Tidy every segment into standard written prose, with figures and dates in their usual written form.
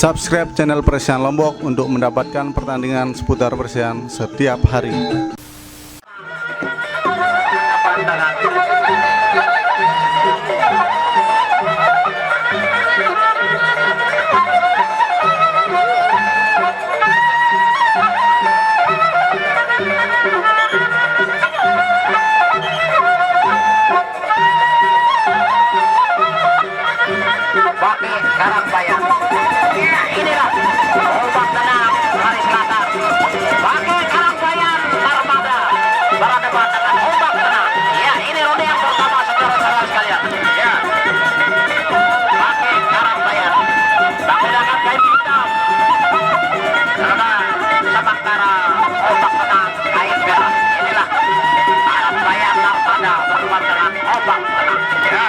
Subscribe channel Persian Lombok untuk mendapatkan pertandingan seputar Persian setiap hari. Baki Karangbayan. Ya, inilah ombak tenang dari selatan. Baki Karangbayan Armada berhadapan dengan ombak tenang. Ya, ini ronde yang pertama saudara-saudara sekalian. Ya, Baki Karangbayan menggunakan kain hitam. Karena sementara ombak tenang kain merah. Inilah Karangbayan Armada berhadapan dengan ombak tenang. Ya.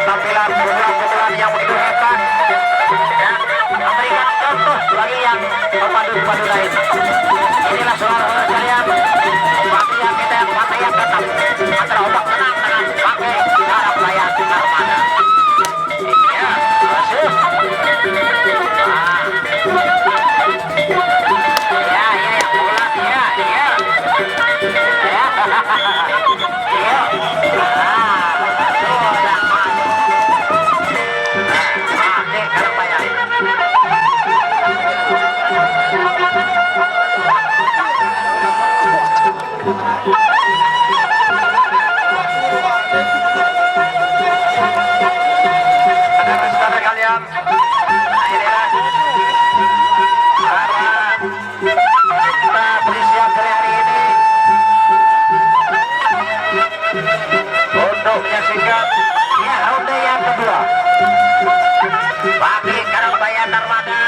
Tampilan pukulan yang begitu hebat ya, memberikan contoh bagi yang pemadu lain. Inilah saudara sekalian, partai yang kita partai yang tetap antara ombak tenang dengan pakai Karangbayan Armada. Ya, masuk. Ya, pukulan, ya. Menyaksikan ya ronde yang kedua bagi Karangbayan Armada.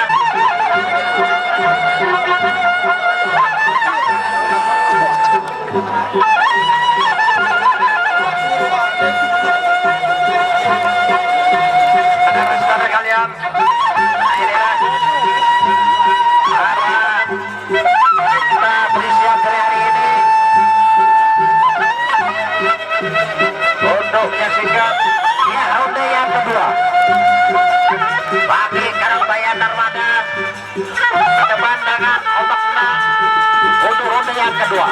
Saudara kalian, inilah karena kita bersiap dari hari ini untuk menyaksikan ya ronde yang kedua bagi Karangbayan Armada berdepan dengan ombak tenang untuk ronde yang kedua.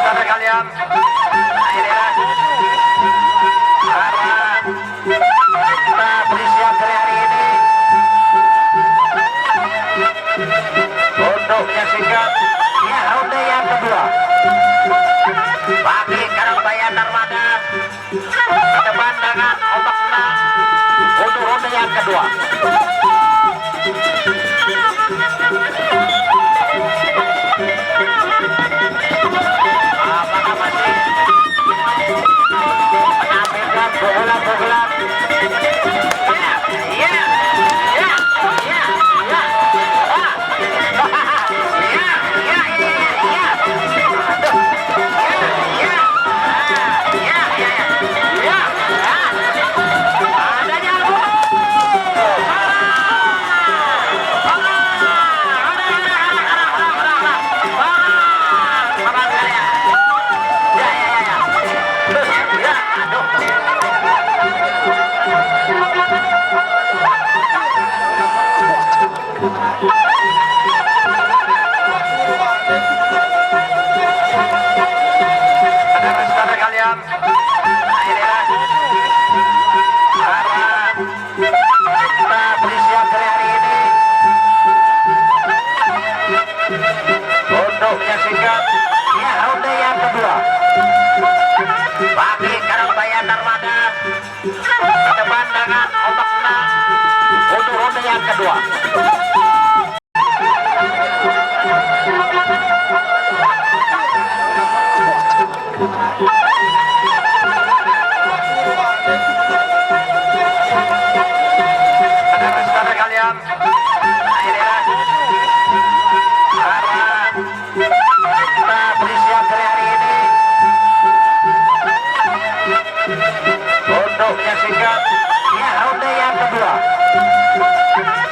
Saudara kalian, inilah karena kita bersiap dari hari ini untuk menyaksikan ya ronde yang kedua bagi Karangbayan Armada berdepan dengan ombak tenang untuk ronde yang kedua. Pukulan. Adanya kedua. Saudara-saudara kalian, inilah kita bersiap dari hari ini untuk menyaksikan ronde yang kedua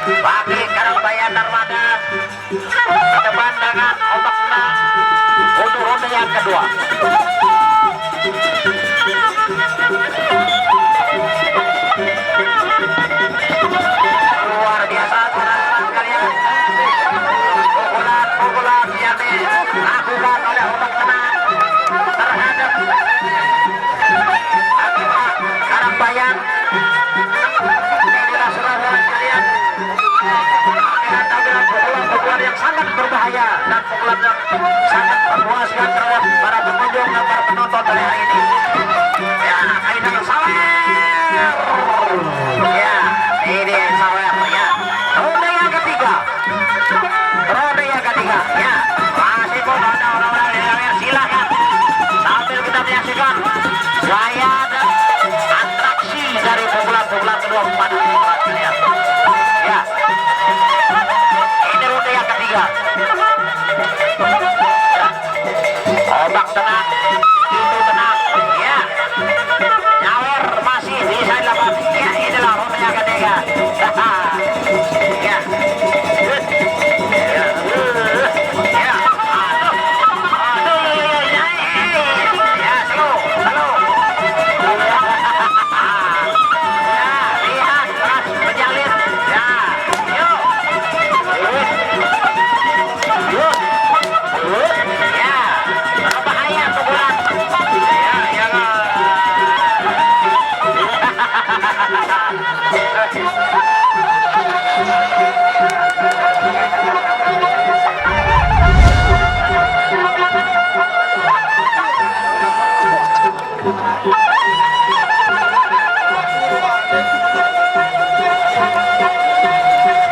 bagi Karangbayan Armada ke depan dengan ombak menang untuk ronde yang kedua. Luar biasa saudara sekalian, pukulan yang dilakukan oleh ombak menang terhadap Karangbayan. Inilah saudara sekalian, tampilan pukulan yang sangat berbahaya dan pukulan yang sangat memuaskan terhadap para pengunjung dan para penonton dari hari ini. Ya, ini dengan sawer. Ya, ini sawer ya. Ronde yang ketiga. Ronde yang ketiga. Ya, masih pun ada orang-orang yang silakan sambil kita menyaksikan gaya dan atraksi dari pukulan-pukulan kedua pada sekalian. Ya, ini ronde yang ketiga. Ombak tenang, itu tenang. Ya, nyawer masih bisa dilakukan. Ya, inilah ronde yang ketiga. Ya, ya, aduh, ya, slow. Ya, lihat, keras, menjalin. Ya, yuk. Ya, berbahaya pukulan. Ya,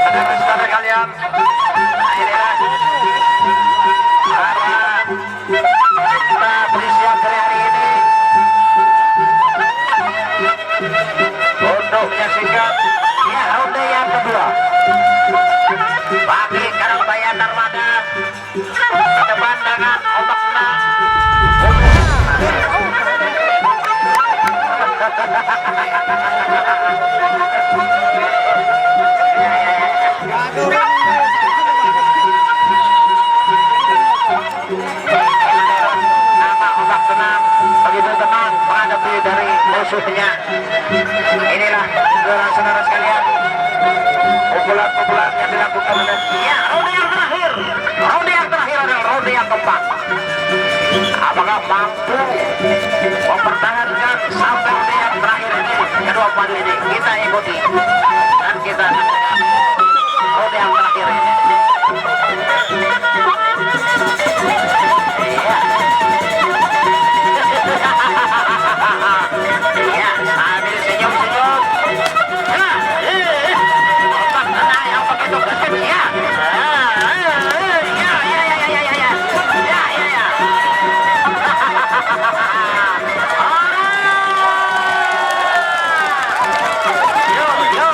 saudara-saudara kalian, inilah kita bersiap dari hari ini untuk menyaksikan ronde yang kedua bagi Karangbayan Armada ke depan dengan ombak menang. Nama ombak tenang, begitu tenang menghadapi dari musuhnya. Inilah saudara-saudara sekalian, pukulan-pukulan yang dilakukan oleh ronde yang terakhir. Ronde yang terakhir adalah ronde yang keempat. Apakah mampu mempertahankan sampai ronde yang terakhir ini? Kedua padu ini kita ikuti dan kita ronde yang terakhir ini. Ya, sambil senyum-senyum. Ombak tenang yang begitu gesit. Ya. Yo, yo.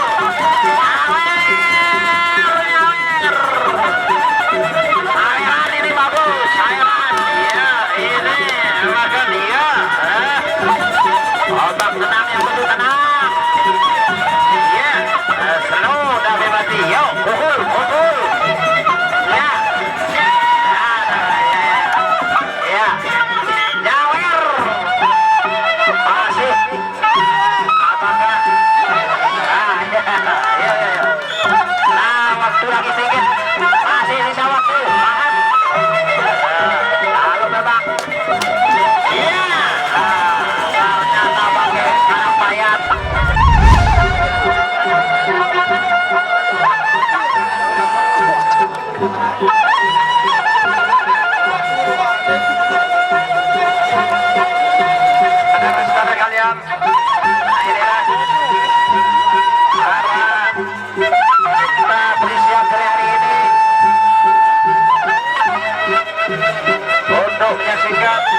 singkat